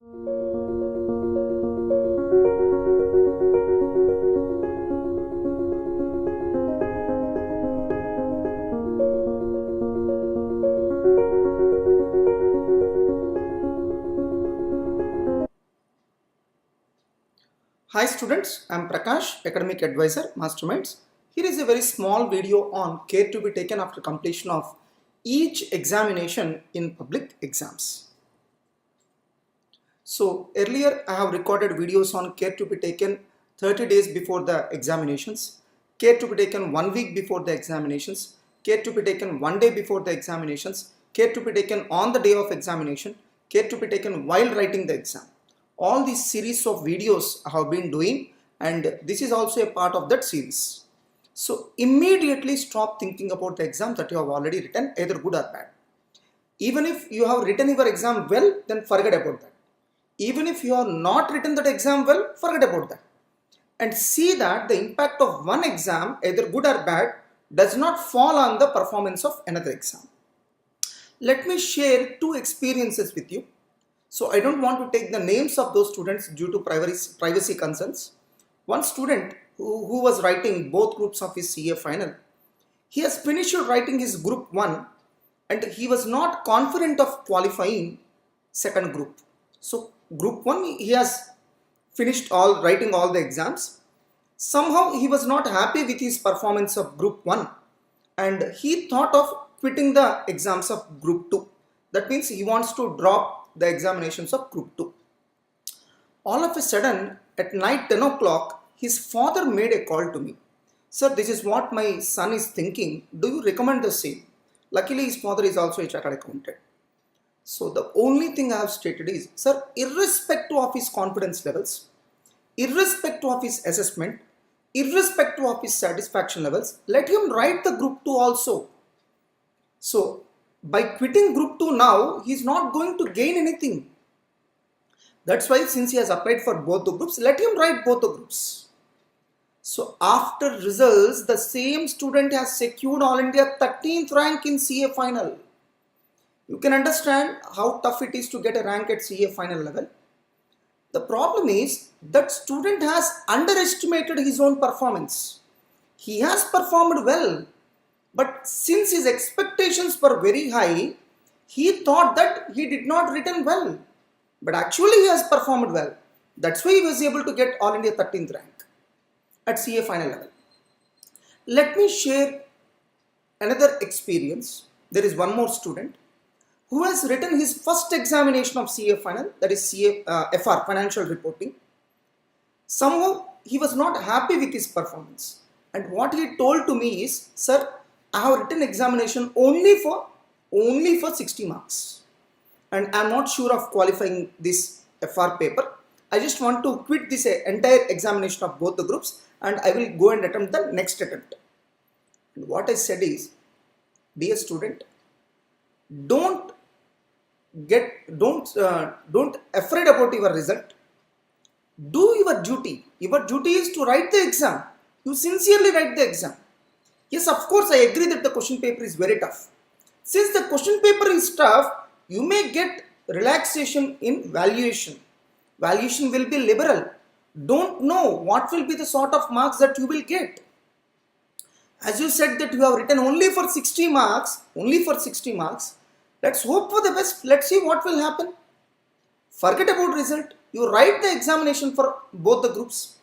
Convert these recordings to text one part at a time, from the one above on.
Hi students, I am Prakash, Academic Advisor, Masterminds. Here is a very small video on care to be taken after completion of each examination in public exams. So earlier I have recorded videos on care to be taken 30 days before the examinations, care to be taken 1 week before the examinations, care to be taken 1 day before the examinations, care to be taken on the day of examination, care to be taken while writing the exam. All these series of videos I have been doing, and this is also a part of that series. So immediately stop thinking about the exam that you have already written, either good or bad. Even if you have written your exam well, then forget about that. Even if you have not written that exam well, forget about that. And see that the impact of one exam, either good or bad, does not fall on the performance of another exam. Let me share two experiences with you. So I don't want to take the names of those students due to privacy concerns. One student who was writing both groups of his CA final, he has finished writing his group 1 and he was not confident of qualifying second group. So group 1 he has finished writing all the exams. Somehow he was not happy with his performance of group 1 and he thought of quitting the exams of group 2. That means he wants to drop the examinations of group 2. All of a sudden at night 10 o'clock his father made a call to me. Sir, this is what my son is thinking. Do you recommend the same? Luckily his father is also a chartered accountant. So the only thing I have stated is, sir, irrespective of his confidence levels, irrespective of his assessment, irrespective of his satisfaction levels, let him write the group 2 also. So by quitting group 2 now, he is not going to gain anything. That's why since he has applied for both the groups, let him write both the groups. So after results, the same student has secured All India 13th rank in CA final. You can understand how tough it is to get a rank at CA final level. The problem is that student has underestimated his own performance. He has performed well, but since his expectations were very high, he thought that he did not written well. But actually he has performed well. That's why he was able to get All India 13th rank at CA final level. Let me share another experience. There is one more student who has written his first examination of CA final, that is FR, financial reporting. Somehow he was not happy with his performance. And what he told to me is, sir, I have written examination only for 60 marks. And I am not sure of qualifying this FR paper. I just want to quit this entire examination of both the groups and I will go and attempt the next attempt. And what I said is, dear student, don't afraid about your result. Do your duty. Your duty is to write the exam. You sincerely write the exam. Yes, of course, I agree that the question paper is very tough. Since the question paper is tough, you may get relaxation in valuation. Valuation will be liberal. Don't know what will be the sort of marks that you will get. As you said that you have written only for 60 marks, let's hope for the best. Let's see what will happen. Forget about result. You write the examination for both the groups.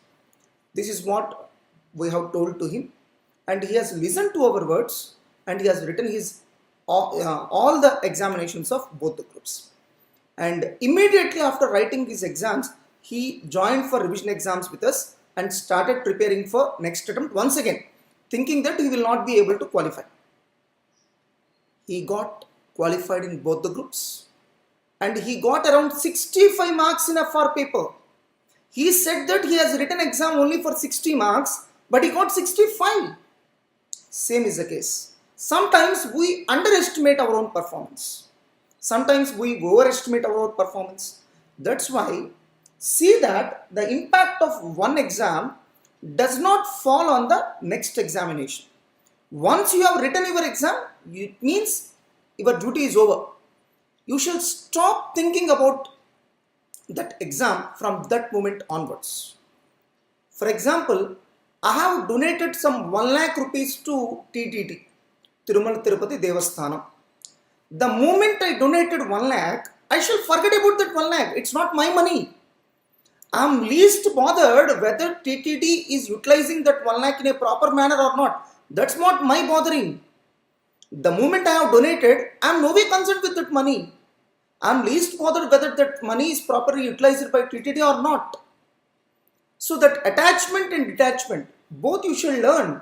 This is what we have told to him. And he has listened to our words and he has written his all the examinations of both the groups. And immediately after writing his exams, he joined for revision exams with us and started preparing for next attempt once again, thinking that he will not be able to qualify. He got qualified in both the groups and he got around 65 marks in FR paper. He said that he has written exam only for 60 marks, but he got 65. Same is the case. Sometimes we underestimate our own performance. Sometimes we overestimate our own performance. That's why see that the impact of one exam does not fall on the next examination. Once you have written your exam, it means your duty is over. You should stop thinking about that exam from that moment onwards. For example, I have donated some 1 lakh rupees to TTT, Tirumala Tirupati Devasthanam. The moment I donated 1 lakh, I shall forget about that 1 lakh. It's not my money. I am least bothered whether TTD is utilizing that 1 lakh in a proper manner or not. That's not my bothering. The moment I have donated, I am no way concerned with that money. I am least bothered whether that money is properly utilized by TTD or not. So that attachment and detachment, both you shall learn.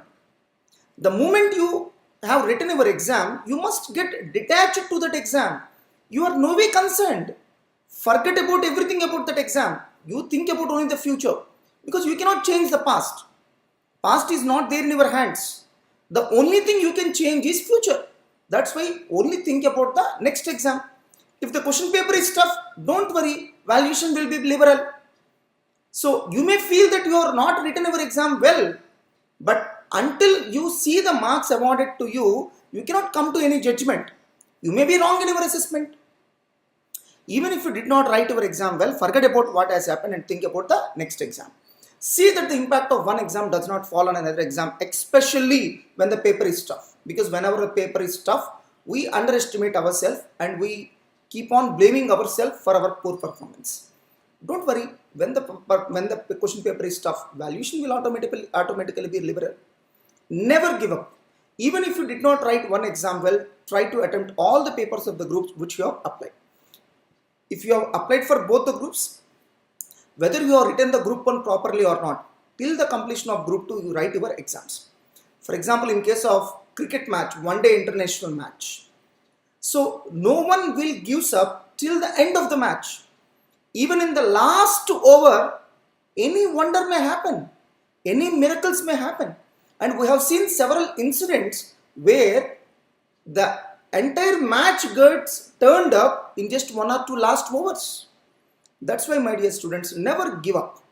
The moment you have written your exam, you must get detached to that exam. You are no way concerned. Forget about everything about that exam. You think about only the future, because you cannot change the past. Past is not there in your hands. The only thing you can change is future. That's why only think about the next exam. If the question paper is tough, don't worry, valuation will be liberal. So you may feel that you are not written your exam well, but until you see the marks awarded to you, you cannot come to any judgment. You may be wrong in your assessment. Even if you did not write your exam well, forget about what has happened and think about the next exam. See that the impact of one exam does not fall on another exam, especially when the paper is tough. Because whenever the paper is tough, we underestimate ourselves and we keep on blaming ourselves for our poor performance. Don't worry, when the question paper is tough, valuation will automatically be liberal. Never give up. Even if you did not write one exam well, try to attempt all the papers of the groups which you have applied. If you have applied for both the groups, whether you have written the group 1 properly or not, till the completion of group 2, you write your exams. For example, in case of cricket match, one-day international match. So, no one will give up till the end of the match. Even in the last over, any wonder may happen. Any miracles may happen. And we have seen several incidents where the entire match gets turned up in just 1 or 2 last overs. That's why, my dear students, never give up.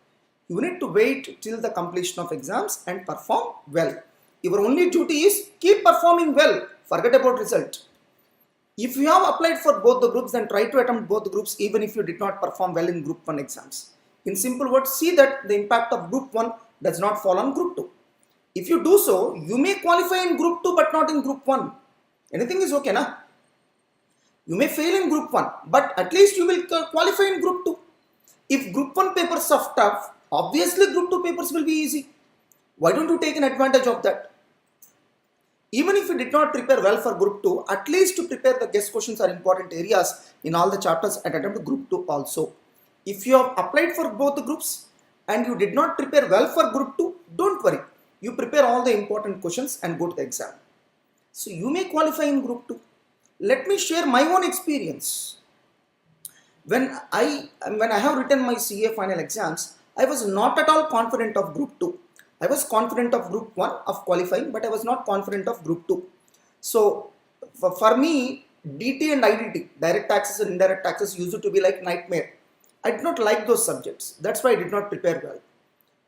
You need to wait till the completion of exams and perform well. Your only duty is keep performing well. Forget about result. If you have applied for both the groups, then try to attempt both the groups even if you did not perform well in group 1 exams. In simple words, see that the impact of group 1 does not fall on group 2. If you do so, you may qualify in group 2 but not in group 1. Anything is okay, na? You may fail in group 1, but at least you will qualify in group 2. If group 1 papers are tough, obviously group 2 papers will be easy. Why don't you take an advantage of that? Even if you did not prepare well for group 2, at least to prepare the guest questions are important areas in all the chapters and attempt group 2 also. If you have applied for both the groups and you did not prepare well for group 2, don't worry. You prepare all the important questions and go to the exam. So you may qualify in group 2. Let me share my own experience. When I have written my CA final exams, I was not at all confident of group 2. I was confident of group 1 of qualifying, but I was not confident of group 2. So for me, DT and IDT, direct taxes and indirect taxes, used to be like nightmare. I did not like those subjects. That's why I did not prepare well.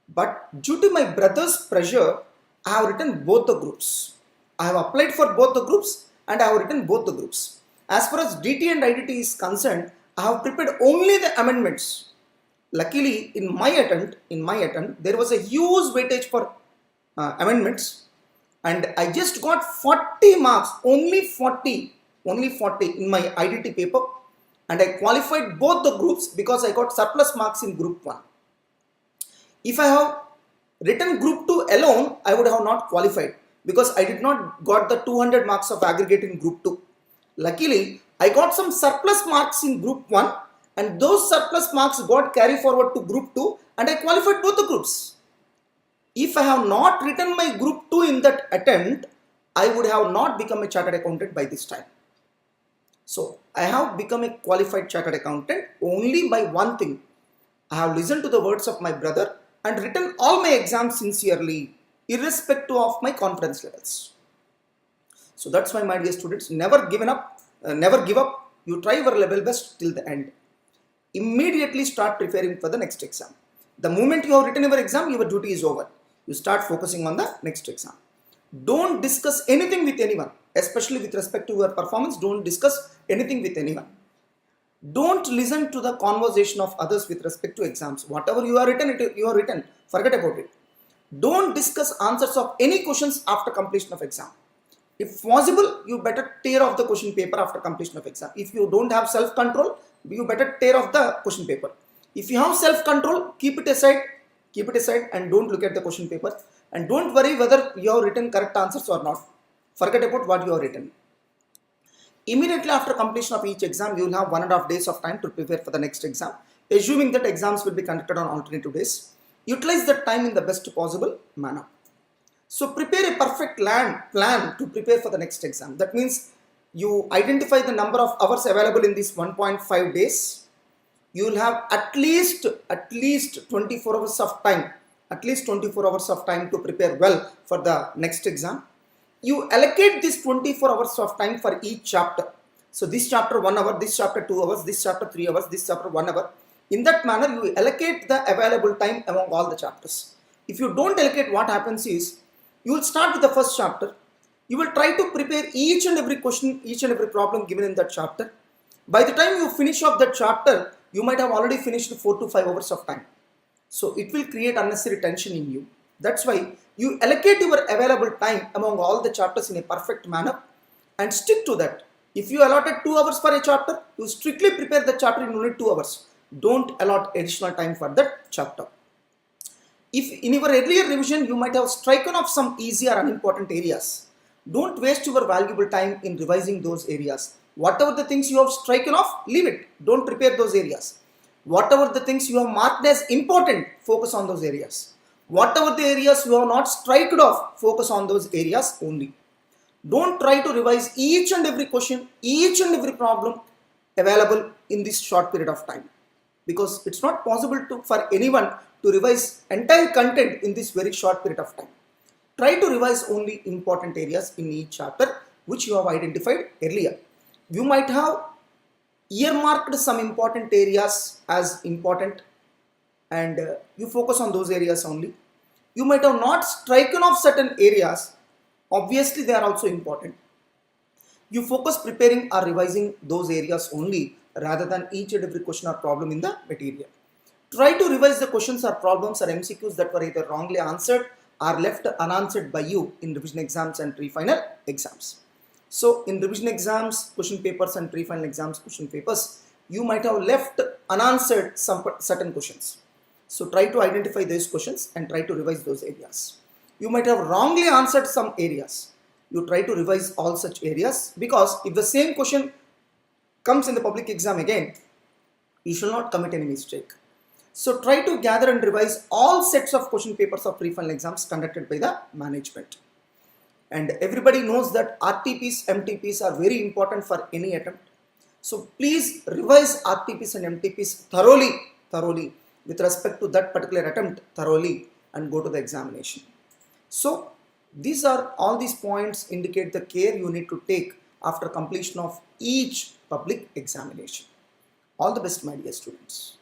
But due to my brother's pressure, I have written both the groups. I have applied for both the groups and I have written both the groups. As far as DT and IDT is concerned, I have prepared only the amendments. Luckily, in my attempt, there was a huge weightage for amendments, and I just got 40 marks, only 40 in my IDT paper, and I qualified both the groups because I got surplus marks in group 1. If I have written group 2 alone, I would have not qualified because I did not got the 200 marks of aggregate in group 2. Luckily, I got some surplus marks in group 1 and those surplus marks got carried forward to group 2 and I qualified both the groups. If I have not written my group 2 in that attempt, I would have not become a chartered accountant by this time. So, I have become a qualified chartered accountant only by one thing. I have listened to the words of my brother and written all my exams sincerely, irrespective of my confidence levels. So that's why, my dear students, never give up. You try your level best till the end. Immediately start preparing for the next exam. The moment you have written your exam, your duty is over. You start focusing on the next exam. Don't discuss anything with anyone, especially with respect to your performance. Don't discuss anything with anyone. Don't listen to the conversation of others with respect to exams. Whatever you are written, you are written. Forget about it. Don't discuss answers of any questions after completion of exam. If possible, you better tear off the question paper after completion of exam. If you don't have self-control, you better tear off the question paper. If you have self-control, keep it aside and don't look at the question paper. And don't worry whether you have written correct answers or not. Forget about what you have written. Immediately after completion of each exam, you will have 1.5 days of time to prepare for the next exam. Assuming that exams will be conducted on alternative days, utilize that time in the best possible manner. So prepare a perfect plan to prepare for the next exam. That means you identify the number of hours available in this 1.5 days. You will have at least 24 hours of time. At least 24 hours of time to prepare well for the next exam. You allocate this 24 hours of time for each chapter. So this chapter 1 hour, this chapter 2 hours, this chapter 3 hours, this chapter 1 hour. In that manner, you allocate the available time among all the chapters. If you don't allocate, what happens is, you will start with the first chapter. You will try to prepare each and every question, each and every problem given in that chapter. By the time you finish off that chapter, you might have already finished 4 to 5 hours of time. So it will create unnecessary tension in you. That's why you allocate your available time among all the chapters in a perfect manner and stick to that. If you allotted 2 hours for a chapter, you strictly prepare the chapter in only 2 hours. Don't allot additional time for that chapter. If in your earlier revision you might have striken off some easy or unimportant areas, don't waste your valuable time in revising those areas. Whatever the things you have striken off, leave it. Don't prepare those areas. Whatever the things you have marked as important, focus on those areas. Whatever the areas you have not striked off, focus on those areas only. Don't try to revise each and every question, each and every problem available in this short period of time. Because it's not possible for anyone to revise entire content in this very short period of time. Try to revise only important areas in each chapter which you have identified earlier. You might have earmarked some important areas as important and you focus on those areas only. You might have not striken off certain areas. Obviously, they are also important. You focus preparing or revising those areas only rather than each and every question or problem in the material. Try to revise the questions or problems or MCQs that were either wrongly answered or left unanswered by you in revision exams and pre-final exams. So in revision exams, question papers and pre-final exams question papers, you might have left unanswered some certain questions. So try to identify those questions and try to revise those areas. You might have wrongly answered some areas. You try to revise all such areas because if the same question comes in the public exam again, you shall not commit any mistake. So try to gather and revise all sets of question papers of pre-final exams conducted by the management. And everybody knows that RTPs, MTPs are very important for any attempt. So please revise RTPs and MTPs thoroughly with respect to that particular attempt thoroughly and go to the examination. So all these points indicate the care you need to take after completion of each public examination. All the best, my dear students.